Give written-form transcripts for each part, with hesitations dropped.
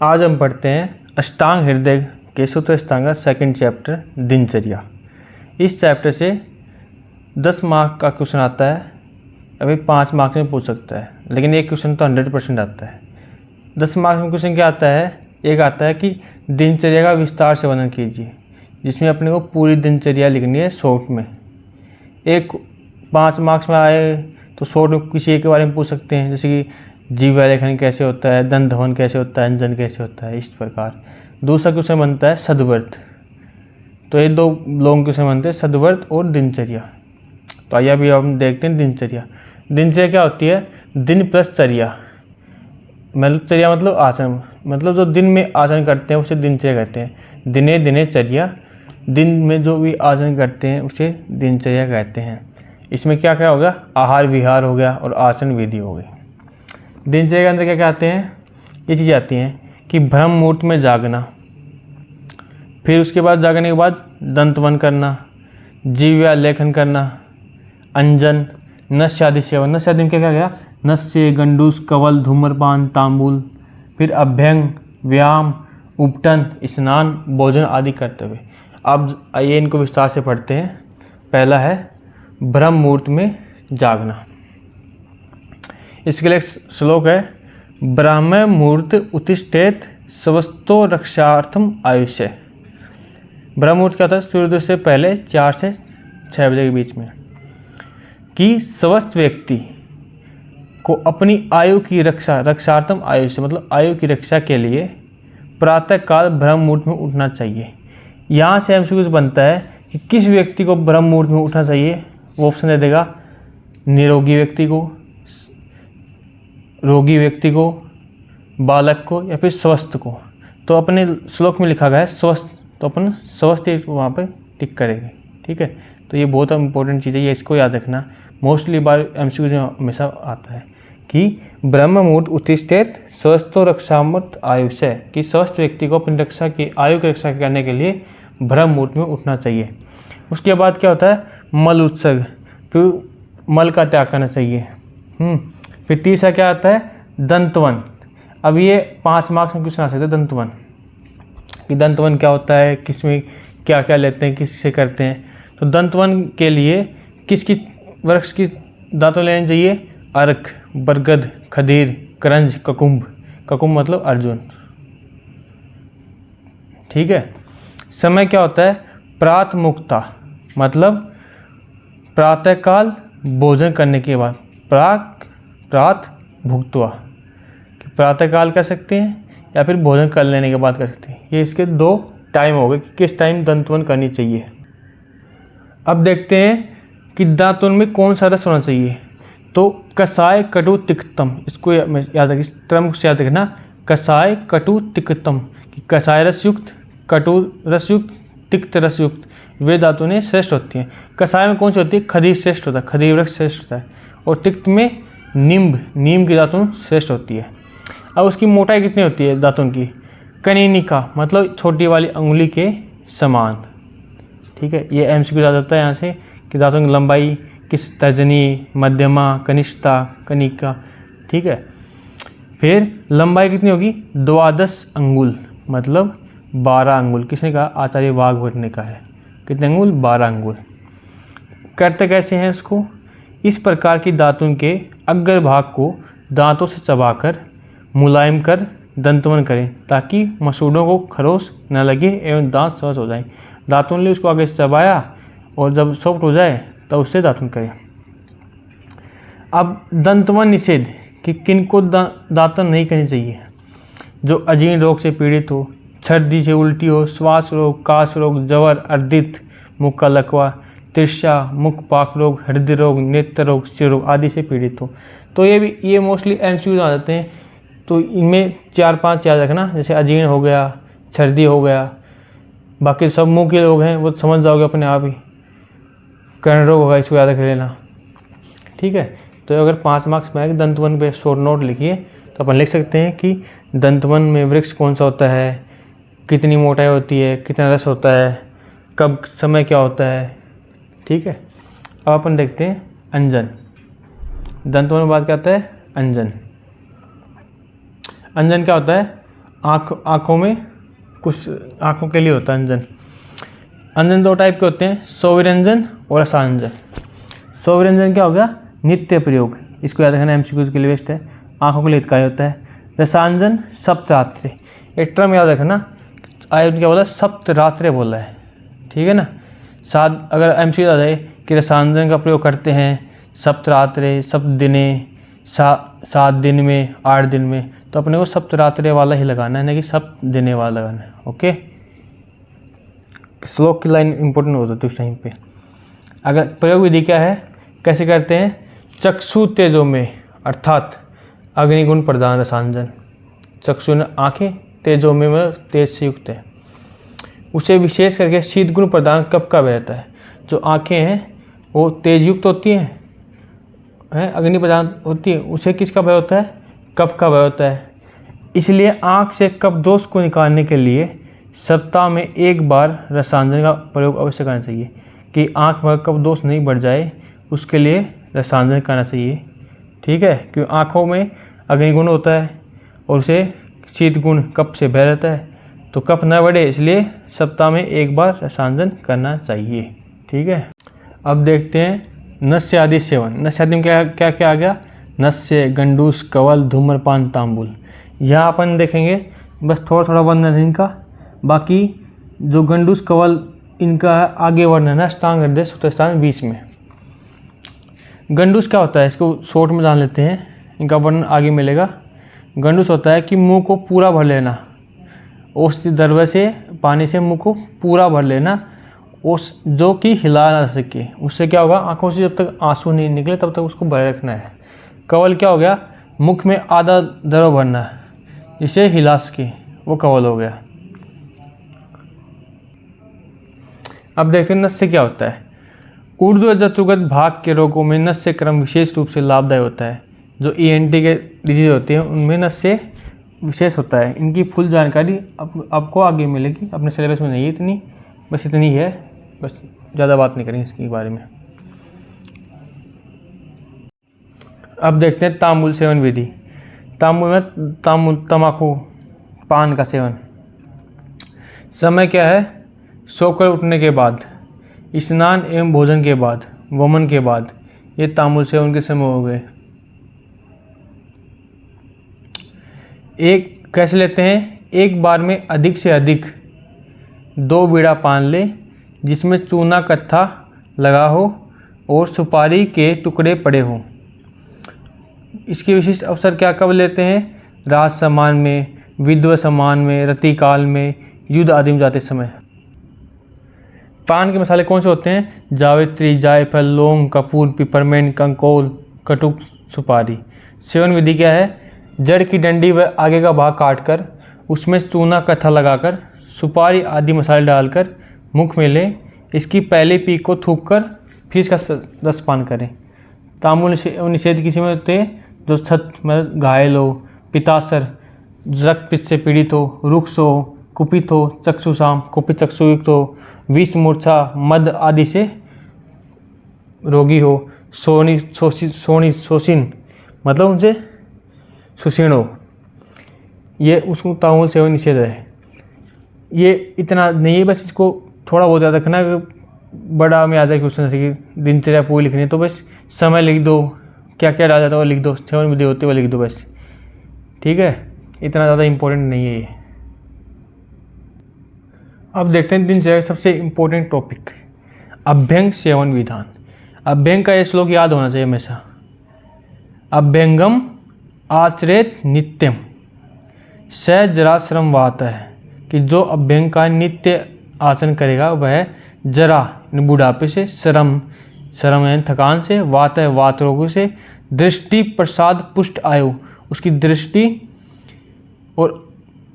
आज हम पढ़ते हैं अष्टांग हृदय के सूत्र अष्टांगा सेकंड चैप्टर दिनचर्या। इस चैप्टर से 10 मार्क का क्वेश्चन आता है, अभी 5 मार्क्स में पूछ सकता है, लेकिन एक क्वेश्चन तो 100% आता है। 10 मार्क्स में क्वेश्चन क्या आता है? एक आता है कि दिनचर्या का विस्तार से वर्णन कीजिए, जिसमें अपने को पूरी दिनचर्या लिखनी है शॉर्ट में। एक 5 मार्क्स में आए तो शॉर्ट में किसी एक के बारे में पूछ सकते हैं, जैसे कि जीवा लेखन कैसे होता है, दंत धवन कैसे होता है, अंजन कैसे होता है, इस प्रकार। दूसरा क्वेश्चन बनता है सदव्रत। तो ये 2 लॉन्ग क्वेश्चन बनते हैं, सदव्रत और दिनचर्या। तो आइए अभी हम देखते हैं दिनचर्या। दिनचर्या क्या होती है? दिन प्लस चर्या, मतलब चर्या मतलब आचरण, मतलब जो दिन में आचरण करते हैं उसे दिनचर्या कहते हैं। दिने दिने चर्या, दिन में जो भी आचरण करते हैं उसे दिनचर्या कहते हैं। इसमें क्या क्या होगा? आहार विहार हो गया और आचरण विधि हो गई। दिनचर्या के अंदर क्या क्या आते हैं? ये चीज़ें आती हैं कि ब्रह्म मुहूर्त में जागना, फिर उसके बाद जागने के बाद दंतवन करना, जीव्या लेखन करना, अंजन, नस्यादि सेवन। नस्यादि में क्या क्या गया? नस्य, गंडूस, कवल, धूम्रपान, तांबूल, फिर अभ्यंग, व्यायाम, उपटन, स्नान, भोजन आदि करते हुए। अब आइए इनको विस्तार से पढ़ते हैं। पहला है ब्रह्म मुहूर्त में जागना। इसके लिए एक श्लोक है, ब्राह्म मुहूर्त उत्तिष्ठेत स्वस्तो रक्षार्थम आयुष्य। ब्रह्म मुहूर्त क्या होता है? सूर्योदय से पहले 4 से 6 बजे के बीच में, कि स्वस्थ व्यक्ति को अपनी आयु की रक्षार्थम आयुष्य मतलब आयु की रक्षा के लिए प्रातः काल ब्रह्म मुहूर्त में उठना चाहिए। यहाँ से एमसीक्यू बनता है कि किस व्यक्ति को ब्रह्म मुहूर्त में उठना चाहिए। वो ऑप्शन दे देगा निरोगी व्यक्ति को, रोगी व्यक्ति को, बालक को या फिर स्वस्थ को। तो अपने श्लोक में लिखा गया है स्वस्थ, तो अपन स्वस्थ वहाँ पे टिक करेंगे। ठीक है, तो ये बहुत इंपॉर्टेंट चीज़ है, ये इसको याद रखना। मोस्टली बार एमसीक्यू में हमेशा आता है कि ब्रह्म मुहूर्त उत्तिष्ठेत स्वस्थो रक्षामत आयुष्य, कि स्वस्थ व्यक्ति को अपनी रक्षा की आयु की रक्षा करने के लिए ब्रह्म मुहूर्त में उठना चाहिए। उसके बाद क्या होता है? मल उत्सर्ग, फिर मल का त्याग करना चाहिए। फिर तीसरा क्या आता है? दंतवन। अब ये 5 मार्क्स में क्वेश्चन आ सकते हैं। दंतवन, कि दंतवन क्या होता है, किसमें क्या क्या लेते हैं, किससे करते हैं। तो दंतवन के लिए किस किस वृक्ष की दांतों लेनी चाहिए? अर्क, बरगद, खदीर, करंज, ककुम्भ। ककुम्भ मतलब अर्जुन। ठीक है। समय क्या होता है? प्रातः मुक्ता, मतलब प्रातःकाल भोजन करने के बाद, प्रात भुक्त्वा, प्रातःकाल कर सकते हैं या फिर भोजन कर लेने के बाद कर सकते हैं। ये इसके 2 टाइम हो गए कि किस टाइम दंतवन करनी चाहिए। अब देखते हैं कि दांतवन में कौन सा रस होना चाहिए। तो कसाय, कटु, तिक्तम, इसको याद रखिए, इस क्रम से याद रखना। कसाय, कटु, तिक्तम, कि कसाय रस युक्त, कटु रस युक्त, तिक्त रस युक्त वे दातुनें श्रेष्ठ होती हैं। कसाय में कौन सी होती है? खदीर श्रेष्ठ होता है, खदीर वृक्ष श्रेष्ठ होता है। और तिक्त में नीम की दातुन श्रेष्ठ होती है। अब उसकी मोटाई कितनी होती है दातुन की? कनिनिका, मतलब छोटी वाली अंगुली के समान। ठीक है, ये एमसीक्यू आ जाता है यहाँ से कि दातुन की लंबाई किस, तर्जनी, मध्यमा, कनिष्ठता, कनिका। ठीक है, फिर लंबाई कितनी होगी? 12 अंगुल, मतलब 12 अंगुल। किसने कहा? आचार्य वाघभट्ट ने कहा है। कितने अंगुल? 12 अंगुल। करते कैसे हैं इसको? इस प्रकार की दातुन के अग्र भाग को दांतों से चबाकर मुलायम कर दंतवन करें, ताकि मसूड़ों को खरोच न लगे एवं दांत सहज हो जाए। दातुन ले उसको आगे से चबाया और जब सॉफ्ट हो जाए तब उससे दातुन करें। अब दंतवन निषेध, कि किनको दातुन नहीं करनी चाहिए? जो अजीर्ण रोग से पीड़ित हो, छर्दी से उल्टी हो, श्वास रोग, काश रोग, जवर, अर्दित, मुख का लकवा, तिरछा, मुख पाक रोग, हृदय रोग, नेत्र रोग, सिर रोग आदि से पीड़ित हो। तो ये मोस्टली एमसीक्यू आ जाते हैं। तो इनमें 4-5 याद रखना, जैसे अजीर्ण हो गया, छर्दी हो गया, बाकी सब मुंह के रोग हैं वो समझ जाओगे अपने आप ही। कर्ण रोग होगा, इसको याद रख लेना। ठीक है, तो अगर 5 मार्क्स में आएगा दंतवन पे शॉर्ट नोट लिखिए, तो अपन लिख सकते हैं कि दंतवन में वृक्ष कौन सा होता है, कितनी मोटाई होती है, कितना रस होता है, कब समय क्या होता है। ठीक है, अब अपन देखते हैं अंजन। दंतवन में बात क्या आता है? अंजन। अंजन क्या होता है? आँखों में कुछ आँखों के लिए होता है अंजन। अंजन दो टाइप के होते हैं, स्वविरंजन और रसांजन। स्वविरंजन क्या हो गया? नित्य प्रयोग, इसको याद रखना, एमसीक्यू के लिए बेस्ट है। आँखों के लिए हितकारी होता है। रसांजन सप्तरात्रे, एक टर्म याद रखना, आयुर्वेद क्या बोला? सप्तरात्रे बोला है, ठीक है ना। सात अगर एमसीक्यू आ जाए कि रसांजन का प्रयोग करते हैं सप्तरात्रे, सप्तदिने, 7 दिन में, 8 दिन में, तो अपने को सप्तरात्रे वाला ही लगाना है, ना कि सप्तदिने वाला लगाना है। ओके, श्लोक की लाइन इंपॉर्टेंट हो जाती है उस टाइम पे। अगर प्रयोग विधि क्या है, कैसे करते हैं? चक्षु तेजो में, अर्थात अग्निगुण प्रधान रसांजन। चक्षु ने आँखें, तेजो में तेज से युक्त है। उसे विशेष करके शीत गुण प्रदान कब का रहता है? जो आँखें हैं वो तेज युक्त होती हैं, अग्नि प्रदान होती है, उसे किसका भय होता है? कफ का भय होता है। इसलिए आँख से कफ दोष को निकालने के लिए सप्ताह में एक बार रसांजन का प्रयोग अवश्य करना चाहिए। कि आँख में कफ दोष नहीं बढ़ जाए उसके लिए रसांजन करना चाहिए, ठीक है। क्योंकि आँखों में अग्निगुण होता है और उसे शीत गुण कफ से भय रहता है, तो कफ न बढ़े इसलिए सप्ताह में एक बार रसांजन करना चाहिए, ठीक है। अब देखते हैं नस्य आदि सेवन। नस्य आदि में क्या क्या आ गया? नस्य, गंडूस, कवल, धूम्रपान, तांबुल। यहाँ अपन देखेंगे बस थोड़ा थोड़ा वर्णन है इनका। बाकी जो गंडूस, कवल, इनका आगे वर्णन है अष्टांग हृदय सूत्रस्थान 20 में। गंडूस क्या होता है, इसको शॉर्ट में जान लेते हैं, इनका वर्णन आगे मिलेगा। गंडूस होता है कि मुंह को पूरा भर लेना, उस द्रव्य से, पानी से मुंह को पूरा भर लेना, उस जो कि हिला ना सके। उससे क्या होगा? आंखों से जब तक आंसू नहीं निकले तब तक उसको भरे रखना है। कवल क्या हो गया? मुख में आधा द्रव भरना है जिसे हिला सके, वो कवल हो गया। अब देखते हैं नस्य क्या होता है। ऊर्ध्व जतुगत भाग के रोगों में नस्य क्रम विशेष रूप से लाभदायक होता है। जो ENT के डिजीज होते हैं उनमें नस्य विशेष होता है। इनकी फुल जानकारी आपको आगे मिलेगी, अपने सिलेबस में नहीं है इतनी, बस इतनी है, बस ज़्यादा बात नहीं करेंगे इसके बारे में। अब देखते हैं तांबुल सेवन विधि। तांबुल में तम्बाकू पान का सेवन। समय क्या है? सोकर उठने के बाद, स्नान एवं भोजन के बाद, वमन के बाद, ये तांबुल सेवन के समय हो गए। एक कैसे लेते हैं? एक बार में अधिक से अधिक 2 बीड़ा पान ले जिसमें चूना कत्था लगा हो और सुपारी के टुकड़े पड़े हों। इसके विशिष्ट अवसर क्या कब लेते हैं? राज सम्मान में, विधवा सम्मान में, रतिकाल में, युद्ध आदि में जाते समय। पान के मसाले कौन से होते हैं? जावित्री, जायफल, लौंग, कपूर, पिपरमेंट, कंकोल, कटुक, सुपारी। सेवन विधि क्या है? जड़ की डंडी व आगे का भाग काटकर उसमें चूना कत्था लगाकर सुपारी आदि मसाले डालकर मुख में लें। इसकी पहले पीक को थूककर फिर इसका रस पान करें। तांबुल निषेध किसी में होते हैं? जो छत में घायल हो, पितासर, रक्त पित्त से पीड़ित हो, रुक्ष हो, कुपित हो, चक्षुसाम, कुपित चक्षुयुक्त हो, विष, मूर्छा, मद आदि से रोगी हो, शोषिन मतलब उनसे सुषीण हो, ये उसको तांबुल सेवन निषेध है। ये इतना नहीं है, बस इसको थोड़ा बहुत याद रखना है। बड़ा में आ जाए क्वेश्चन जैसे कि दिनचर्या पूरी लिखनी है तो बस समय लिख दो, क्या क्या डाला जाता है वो लिख दो, सेवन विधि होते हुए लिख दो बस, ठीक है। इतना ज़्यादा इम्पोर्टेंट नहीं है ये। अब देखते हैं दिनचर्या सबसे इम्पोर्टेंट टॉपिक, अभ्यंग सेवन विधान। अभ्यंग का ये श्लोक याद होना चाहिए हमेशा। अभ्यंगम आचरेत नित्यम स जराश्रम वात है, कि जो अभ्यंग का नित्य आचरण करेगा वह जरा बुढ़ापे से, श्रम यानी थकान से, वात है वात रोगों से, दृष्टि प्रसाद पुष्ट आयु, उसकी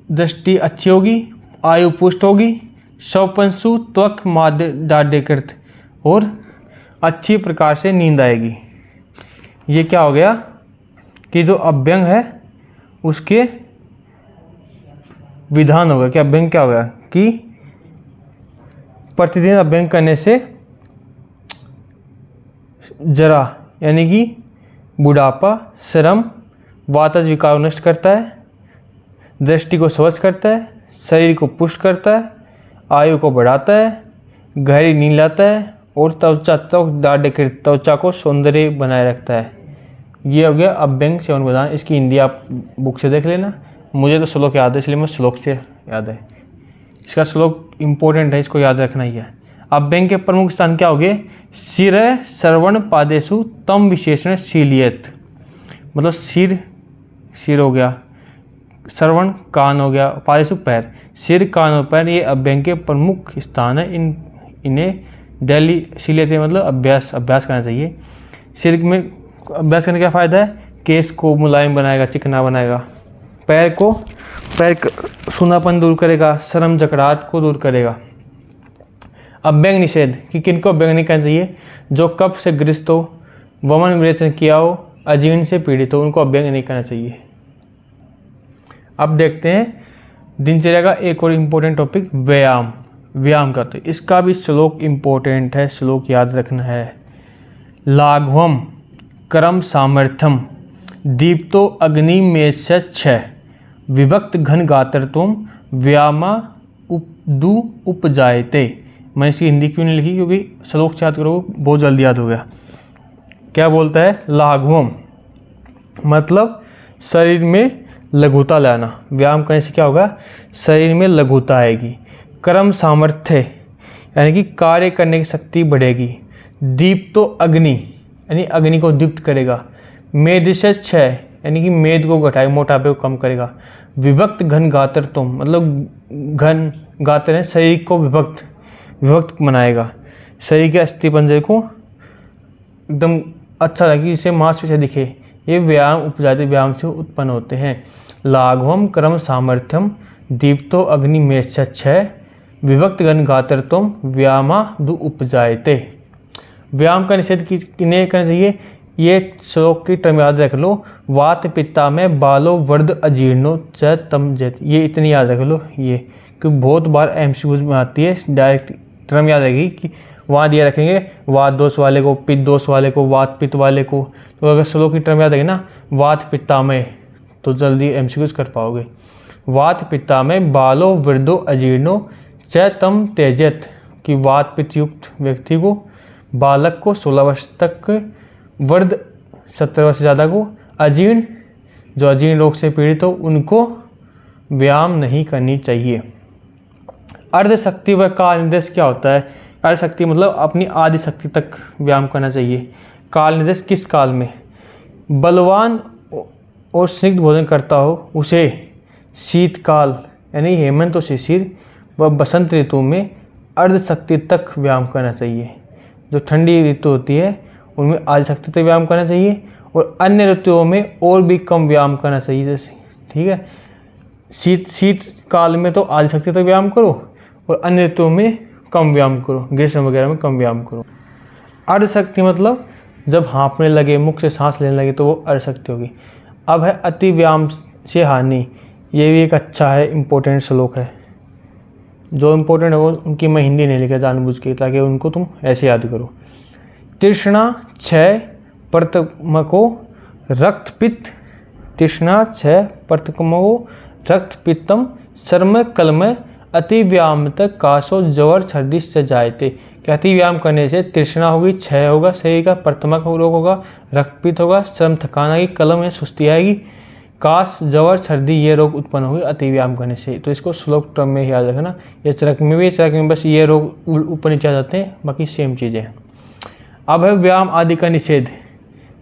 दृष्टि अच्छी होगी, आयु पुष्ट होगी, शवपंशु त्वक माध्य दाढ़कृत, और अच्छी प्रकार से नींद आएगी। ये क्या हो गया कि जो अभ्यंग है उसके विधान होगा। कि अभ्यंग क्या होगा कि प्रतिदिन अभ्यंग करने से जरा यानी कि बुढ़ापा, श्रम, वातज विकार नष्ट करता है, दृष्टि को स्वच्छ करता है, शरीर को पुष्ट करता है, आयु को बढ़ाता है, गहरी नींद लाता है और त्वचा को सौंदर्य बनाए रखता है। ये हो गया अभ्यंग सेवन प्रदान। इसकी हिंदी आप बुक से देख लेना। मुझे तो श्लोक याद है इसलिए मैं श्लोक से याद है। इसका श्लोक इम्पोर्टेंट है, इसको याद रखना ही है। अभ्यंग के प्रमुख स्थान क्या हो गए? सिर श्रवण पादेशु तम विशेषण शीलियत, मतलब सिर हो गया, श्रवण कान हो गया, पादेशु पैर। सिर, कान और पैर ये अभ्यंग के प्रमुख स्थान है। इन्हें डेली शीलियत मतलब अभ्यास करना चाहिए। सिर में अभ्यास करने का फ़ायदा है? केस को मुलायम बनाएगा, चिकना बनाएगा। पैर सूनापन दूर करेगा, शर्म जकड़ाहट को दूर करेगा। अभ्यंग निषेध कि किनको अभ्यंग नहीं करना चाहिए? जो कफ से ग्रस्त हो, वमन विरेचन किया हो, अजीर्ण से पीड़ित हो, उनको अभ्यंग नहीं करना चाहिए। अब देखते हैं दिनचर्या का एक और इम्पोर्टेंट टॉपिक, व्यायाम करते हैं। इसका भी श्लोक इम्पोर्टेंट है, श्लोक याद रखना है। लाघवम करम सामर्थ्यम दीप्तो अग्नि में छ विभक्त घन गात्रत्वम व्यामा उपदु उपजायते। मैं इसकी हिंदी क्यों नहीं लिखी? क्योंकि श्लोक याद करो बहुत जल्दी याद हो गया। क्या बोलता है? लाघवम मतलब शरीर में लघुता लाना। व्यायाम करने से क्या होगा? शरीर में लघुता आएगी। कर्म सामर्थ्य यानी कि कार्य करने की शक्ति बढ़ेगी। दीप्तो अग्नि यानी अग्नि को दीप्त करेगा। मेद से क्षय यानी कि मेद को घटाएगा, मोटापे को कम करेगा। विभक्त घन गात्रत्वम मतलब घन गात्र है, शरीर को विभक्त बनाएगा। शरीर के अस्थि पंजर को एकदम अच्छा लगे, जिससे मांसपेशियां दिखे। ये व्यायाम उपजाति व्यायाम से उत्पन्न होते हैं। लाघवम कर्म सामर्थ्यम दीप्तो अग्नि में क्षय विभक्त घन गात्रत्वम व्यामा दु उपजायते। व्यायाम का निषेध किन्हें करना चाहिए? ये श्लोक की टर्म याद रख लो। वात पित्ता में बालो वर्ध अजीर्णो च तम जत। ये इतनी याद रख लो, ये क्योंकि बहुत बार एमसीक्यूज में आती है। डायरेक्ट टर्म याद रहेगी कि वहाँ दिया रखेंगे वात दोष वाले को, पित्त दोष वाले को, वात पित्त वाले को। तो अगर श्लोक की टर्म याद रहेगी ना वात पित्ता में, तो जल्दी एमसीक्यूज कर पाओगे। वात पित्ता में बालो वृद्धो अजीर्णो च तम तेजत कि वात पित्त युक्त व्यक्ति को, बालक को 16 वर्ष तक, वृद्ध 70 वर्ष से ज़्यादा को, अजीर्ण जो अजीर्ण रोग से पीड़ित हो उनको व्यायाम नहीं करनी चाहिए। अर्ध शक्ति व काल निर्देश क्या होता है? अर्ध शक्ति मतलब अपनी आदि शक्ति तक व्यायाम करना चाहिए। काल निर्देश किस काल में? बलवान और स्निग्ध भोजन करता हो उसे शीतकाल यानी हेमंत और शिशिर व बसंत ऋतु में अर्ध शक्ति तक व्यायाम करना चाहिए। जो ठंडी ऋतु होती है उनमें आदि शक्ति तक व्यायाम करना चाहिए और अन्य ऋतुओं में और भी कम व्यायाम करना चाहिए। जैसे ठीक है, शीत काल में तो आदि शक्ति तक व्यायाम करो और अन्य ऋतुओं में कम व्यायाम करो, ग्रीष्म वगैरह में कम व्यायाम करो। अर्ध शक्ति मतलब जब हाँफने लगे, मुख से सांस लेने लगे तो वो अर्ध शक्ति होगी। अब है अति व्यायाम से हानि। ये भी एक अच्छा है, इम्पोर्टेंट श्लोक है। जो इम्पोर्टेंट है वो उनकी मैं हिंदी नहीं लिखा जानबूझ के, ताकि उनको तुम ऐसे याद करो। तृष्णा क्षय प्रतमको रक्तपित्त, तृष्णा क्षय प्रतमको रक्तपित्तम शर्म कलम अति व्यायाम तक काशो जवर छर्दी से जायते। कि अति व्यायाम करने से तृष्णा होगी, क्षय होगा शरीर का, प्रतमक रोग होगा, रक्तपित्त होगा, शर्म थकान आएगी, कलम में सुस्ती आएगी, काश जवर सर्दी ये रोग उत्पन्न होगी अति व्यायाम करने से। तो इसको श्लोक टर्म में याद रखना। ये चरक में भी, चरक में बस ये रोग ऊपर नीचे आ जाते हैं, बाकी सेम चीज़ें। अब है व्यायाम आदि का निषेध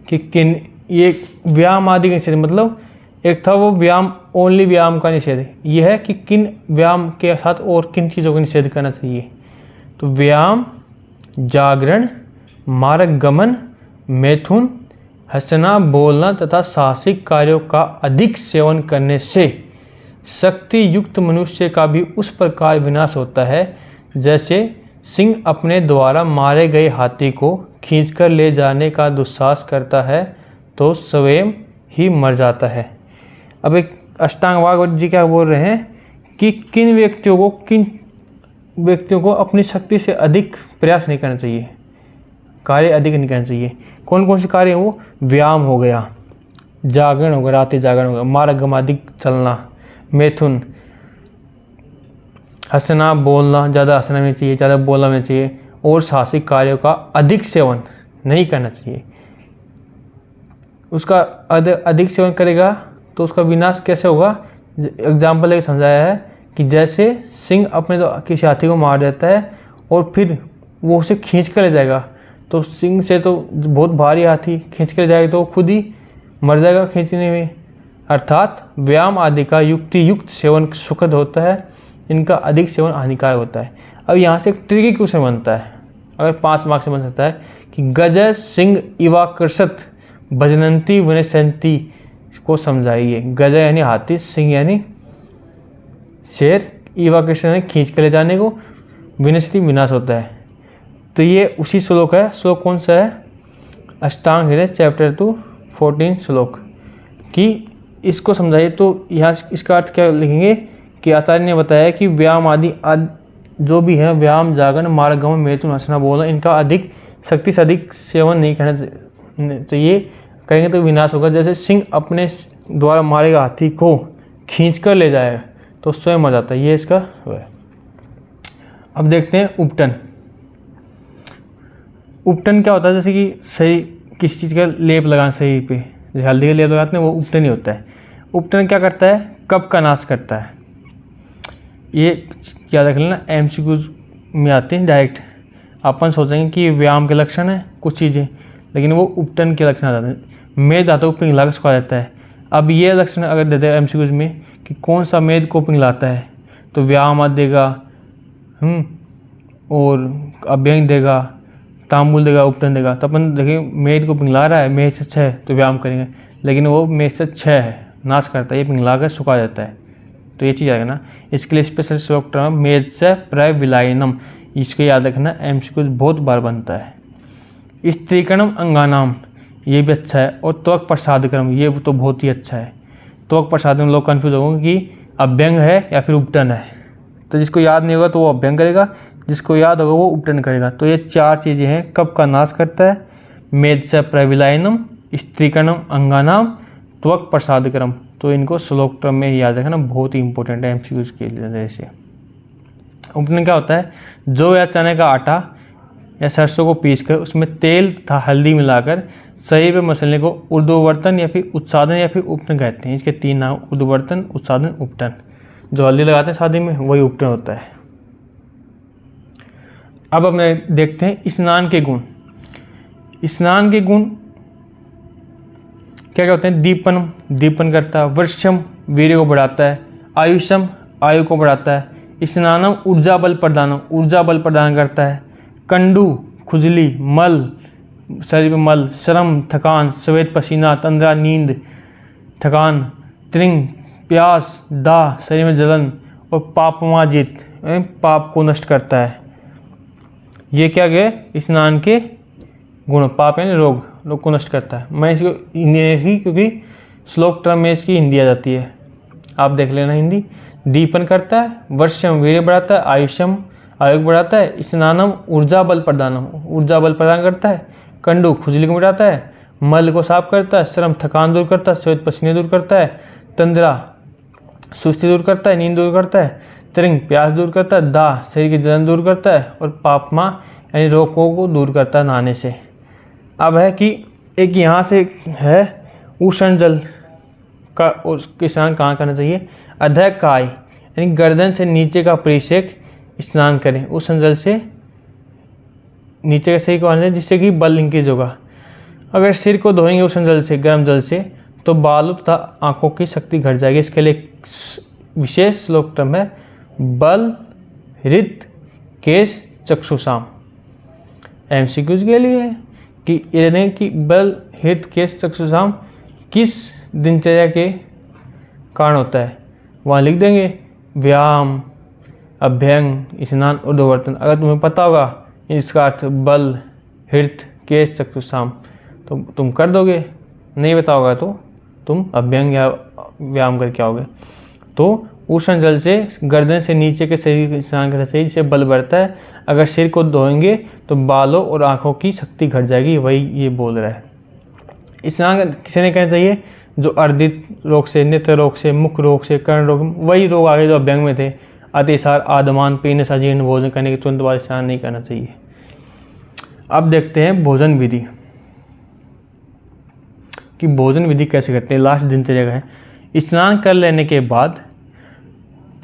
कि किन, ये व्यायाम आदि का निषेध मतलब एक था वो व्यायाम ओनली व्यायाम का निषेध, ये है कि किन व्यायाम के साथ और किन चीज़ों का निषेध करना चाहिए। तो व्यायाम, जागरण, मार्ग गमन, मैथुन, हंसना, बोलना तथा साहसिक कार्यों का अधिक सेवन करने से शक्ति युक्त मनुष्य का भी उस प्रकार विनाश होता है जैसे सिंह अपने द्वारा मारे गए हाथी को खींचकर ले जाने का दुस्साहस करता है तो स्वयं ही मर जाता है। अब एक अष्टांग योग जी क्या बोल रहे हैं कि किन व्यक्तियों को अपनी शक्ति से अधिक प्रयास नहीं करना चाहिए, कार्य अधिक नहीं करना चाहिए। कौन कौन से कार्य हैं वो? व्यायाम हो गया, जागरण हो गया, रात्रि जागरण हो गया, मार्ग अधिक चलना, मैथुन, हंसना बोलना, ज़्यादा हंसना नहीं चाहिए, ज़्यादा बोलना नहीं चाहिए, और साहसिक कार्यों का अधिक सेवन नहीं करना चाहिए। उसका अधिक सेवन करेगा तो उसका विनाश कैसे होगा? एग्जाम्पल लेके समझाया है कि जैसे सिंह अपने किसी हाथी को मार देता है और फिर वो उसे खींच कर ले जाएगा, तो सिंह से तो बहुत भारी हाथी खींच कर ले जाएगा तो खुद ही मर जाएगा खींचने में। अर्थात व्यायाम आदि का युक्ति सेवन सुखद होता है, इनका अधिक सेवन हानिकारक होता है। अब यहाँ से एक ट्रिकी क्वेश्चन बनता है, अगर 5 मार्क्स से बन सकता है कि गज सिंह इवाकृषत भजनंती विनशंती को समझाइए। गज यानी हाथी, सिंह यानी शेर, इवाकृषण यानी खींच कर ले जाने को, विनशति विनाश होता है। तो ये उसी श्लोक है। श्लोक कौन सा है? अष्टांग हृदय चैप्टर 2 14 श्लोक कि इसको समझाइए। तो यहाँ इसका अर्थ क्या लिखेंगे कि आचार्य ने बताया कि व्यायाम आदि जो भी है, व्यायाम, जागरण, मार्गगमन, मैथुन, हंसना बोलना, इनका अधिक शक्ति से अधिक सेवन नहीं करना चाहिए, करेंगे तो विनाश होगा। जैसे सिंह अपने द्वारा मारेगा हाथी को खींच कर ले जाएगा तो स्वयं मर जाता है, ये इसका है। अब देखते हैं उपटन। उपटन क्या होता है? जैसे कि सही किसी चीज़ का लेप लगाना शरीर पे, जैसे हल्दी का लेप लगाते हैं, वो उपटन ही होता है। उपटन क्या करता है? कफ का नाश करता है। ये याद रख लेना, एमसीक्यूज में आते हैं डायरेक्ट। अपन सोचेंगे कि व्यायाम के लक्षण है कुछ चीज़ें, लेकिन वो उपटन के लक्षण आ जाते हैं। मेद धातु को पिघला कर सुखा जाता है। अब ये लक्षण अगर देते हैं एमसीक्यूज में कि कौन सा मेद को पिघलाता है, तो व्यायाम आदि देगा, और अभ्यंग देगा, तांबुल देगा, उपटन देगा। तो अपन देखिए मेद को पिघला रहा है, मेद से 6 तो व्यायाम करेंगे, लेकिन वो मेद से 6 है, नाश करता है, ये पिघला कर सुखा जाता है। तो ये चीज़ आएगा ना। इसके लिए स्पेशल श्लोक टर्म मेद से प्रविलायनम, इसको याद रखना, एमसीक्यूज बहुत बार बनता है। स्त्रीकणम अंगानाम, ये भी अच्छा है। और त्वक प्रसादक्रम, ये तो बहुत ही अच्छा है। त्वक प्रसाद में लोग कन्फ्यूज होंगे कि अभ्यंग है या फिर उपटन है, तो जिसको याद नहीं होगा तो वो अभ्यंग करेगा, जिसको याद होगा वो उपटन करेगा। तो ये 4 चीज़ें हैं। कफ का नाश करता है, मेद से प्रविलायनम, स्त्रीकणम अंगानाम, त्वक प्रसादक्रम। तो इनको श्लोक टर्म में याद रखना, बहुत ही इंपॉर्टेंट है एमसीक्यूज के लिए। से उपटन क्या होता है? जौ या चने का आटा या सरसों को पीसकर उसमें तेल तथा हल्दी मिलाकर शरीर पर मसलने को ऊर्ध्ववर्तन या फिर उत्सादन या फिर उपटन कहते हैं। इसके 3 नाम, ऊर्ध्ववर्तन, उत्सादन, उपटन। जो हल्दी लगाते हैं शादी में वही उपटन होता है। अब अपने देखते हैं स्नान के गुण। स्नान के गुण क्या क्या होते हैं? दीपनम, दीपन करता है। वर्षम, वीर्य को बढ़ाता है। आयुषम, आयु को बढ़ाता है। स्नानम, ऊर्जा बल प्रदानम, ऊर्जा बल प्रदान करता है। कंडू, खुजली, मल, शरीर में मल, श्रम, थकान, श्वेत, पसीना, तंद्रा, नींद, थकान, त्रिंग, प्यास, दाह, शरीर में जलन, और पापमाजित, पाप को नष्ट करता है। ये क्या गए? स्नान के गुण। पाप यानी रोग, रोग को नष्ट करता है। मैं इसको हिंदी, क्योंकि श्लोक टर्म में इसकी हिंदी आ जाती है, आप देख लेना हिंदी। दीपन करता है, वर्षम, वीर्य बढ़ाता है, आयुषम, आयु बढ़ाता है। स्नानम, ऊर्जा बल प्रदानम, ऊर्जा बल प्रदान करता है। कंडू, खुजली को मिटाता है। मल को साफ करता है। श्रम, थकान दूर करता है। श्वेत, पसीने दूर करता है। तंद्रा, सुस्ती दूर करता है, नींद दूर करता है। त्रिंग, प्यास दूर करता है। दाह, शरीर की जलन दूर करता है। और पापमा यानी रोगों को दूर करता है नहाने से। अब है कि एक यहाँ से है उष्ण जल का स्नान कहाँ करना चाहिए? अधः काय यानी गर्दन से नीचे का परिषेक स्नान करें उष्ण जल से। नीचे का सही को आने जिससे कि बल इंक्रीज होगा। अगर सिर को धोएंगे उष्ण जल से, गर्म जल से, तो बालों तथा आंखों की शक्ति घट जाएगी। इसके लिए विशेष श्लोक टर्म है बल, हृत, केश, चक्षुषाम। एमसीक्यूज के लिए कि ये देखें कि बल, हृत, केश, चक्षुषाम किस दिनचर्या के कारण होता है, वहाँ लिख देंगे व्यायाम, अभ्यंग, स्नान, ऊर्ध्ववर्तन। अगर तुम्हें पता होगा इसका अर्थ बल, हृत, केश, चक्षुषाम तो तुम कर दोगे, नहीं पता होगा तो तुम अभ्यंग या व्यायाम करके आओगे। तो उष्ण जल से गर्दन से नीचे के शरीर को स्नान करना चाहिए, जिससे बल बढ़ता है। अगर सिर को धोएंगे तो बालों और आंखों की शक्ति घट जाएगी, वही ये बोल रहा है। स्नान किसे नहीं करना चाहिए? जो अर्दित रोग से, नेत्र रोग से, मुख रोग से, कर्ण रोग, वही रोग आगे जो अभ्यंग में थे। अतिसार, आदमान, पीने, अजीर्ण, भोजन करने के तुरंत बाद स्नान नहीं करना चाहिए। अब देखते हैं भोजन विधि कि भोजन विधि कैसे करते हैं। लास्ट दिनचर्या का है, स्नान कर लेने के बाद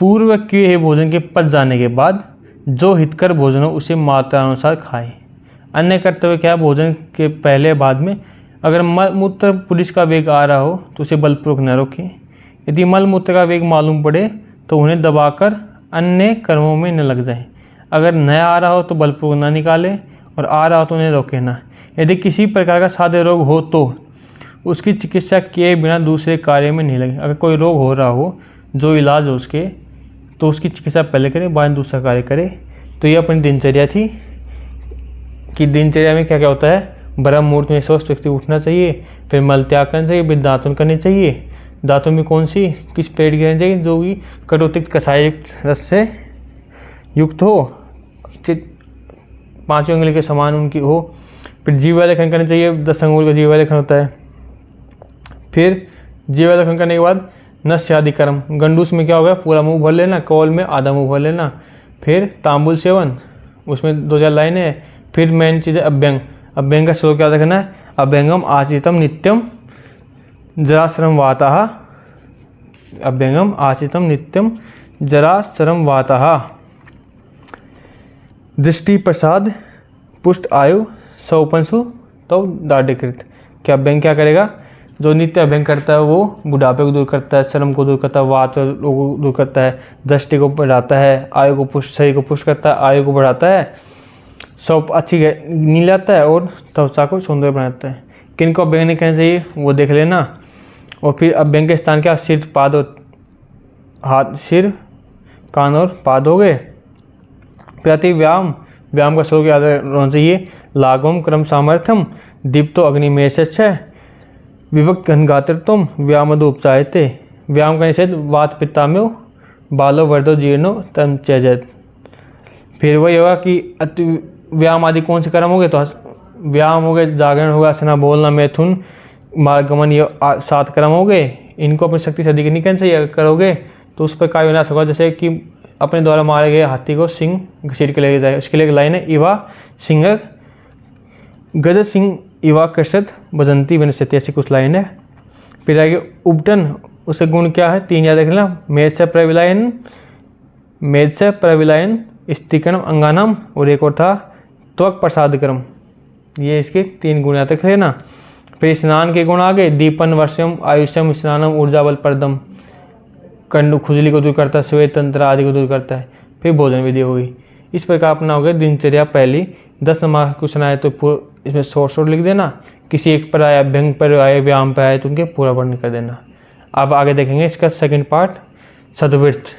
पूर्व किए हुए भोजन के पच जाने के बाद जो हितकर भोजन हो उसे मात्रानुसार खाएं। अन्य करते हुए क्या, भोजन के पहले बाद में अगर मल मूत्र पुलिस का वेग आ रहा हो तो उसे बलपूर्वक न रोकें। यदि मल मूत्र का वेग मालूम पड़े तो उन्हें दबाकर अन्य कर्मों में न लग जाएं। अगर न आ रहा हो तो बलपूर्वक न निकालें और आ रहा हो तो उन्हें रोकें ना। यदि किसी प्रकार का साध्य रोग हो तो उसकी चिकित्सा किए बिना दूसरे कार्य में नहीं लगे। अगर कोई रोग हो रहा हो जो इलाज हो उसके, तो उसकी चिकित्सा पहले करें, बाद में दूसरा कार्य करें। तो ये अपनी दिनचर्या थी कि दिनचर्या में क्या क्या होता है। ब्रह्म मुहूर्त में स्वस्थ व्यक्ति उठना चाहिए, फिर मल त्याग करना चाहिए, फिर दातुन करनी चाहिए। दातुन में कौन सी, किस पेड़ की करनी चाहिए, जो कि कटुतिक्त कषाय युक्त रस से युक्त हो, पाँचों उंगली के समान उनकी हो। फिर जीवालेखन करना चाहिए, 10 अंगुल का जीवालेखन होता है। फिर जीवालेखन करने के बाद नस्यादि कर्म, गंडूस में क्या होगा, पूरा मुंह भर लेना, कौल में आधा मुंह भर लेना। फिर तांबुल सेवन, उसमें 2-4 लाइनें हैं। फिर मेन चीज़ है अभ्यंग। अभ्यंग का श्लोक क्या रखना है, अभ्यंगम आचितम नित्यम जराश्रम वातः। अभ्यंगम आचितम नित्यम जराश्रम वातः। दृष्टि प्रसाद पुष्ट आयु सौपंसु तो दाढ़कृत। क्या अभ्यंग क्या करेगा, जो नित्य अभ्यंग करता है वो बुढ़ापे को दूर करता है, श्रम को दूर करता है, वात को दूर करता है, दृष्टि को बढ़ाता है, आयु को पुष्ट, शरीर को पुष्ट करता है, आयु को बढ़ाता है, सब अच्छी नींद लाता है और त्वचा को सुंदर बनाता है। किन को अभ्यंग नहीं करना चाहिए वो देख लेना। और फिर अभ्यंग के स्थान क्या, सिर, पाद और हाथ, सिर, कान और पाद हो गए। प्रति व्यायाम, व्यायाम का श्लोक याद रहना चाहिए, लाघवम क्रम सामर्थ्यम दीप्तो अग्निमेश विभक्त घनगात्रत्वम व्यायामदोपचायते। व्यायाम करने से वात पित्तामयो बालो वर्धो जीर्णो तम त्यजत। फिर वही होगा कि अति व्यायाम आदि कौन से कर्म हो गए, तो व्यायाम हो गए, जागरण होगा, आसना, बोलना, मैथुन, मार्गमन, ये 7 कर्म हो गए। इनको अपनी शक्ति से अधिक नहीं करना चाहिए। अगर करोगे तो उस पर काय विनाश होगा। जैसे कि अपने द्वारा मारे गए हाथी को सिंह घसीट के ले जाए, उसके लिए एक लाइन है, इवा सिंह गज सिंह इवा कृषत भजंती वनस्पति, ऐसी कुछ लाइन है। फिर आगे उपटन, उसके गुण क्या है, 3 याद रखना, मेध से प्रविलायन, मेध से प्रविलायन, स्त्रीकर्म अंगानम, और एक और था त्वक प्रसाद कर्म। ये इसके 3 गुण याद रख लेना। फिर स्नान के गुण आगे, दीपन वर्षम आयुष्यम स्नानम ऊर्जा बल प्रदम, कंडु खुजली को दूर करता है, श्वेत तंत्र आदि को दूर करता है। फिर भोजन विधि होगी। इस प्रकार अपना हो गया दिनचर्या पहली। 10 नंबर क्वेश्चन आए तो इसमें शॉर्ट लिख देना। किसी एक पर आया, अभ्यंग पर आए, व्यायाम पर आए तो उनके पूरा वर्णन कर देना। अब आगे देखेंगे इसका सेकंड पार्ट, सद्वृत्त।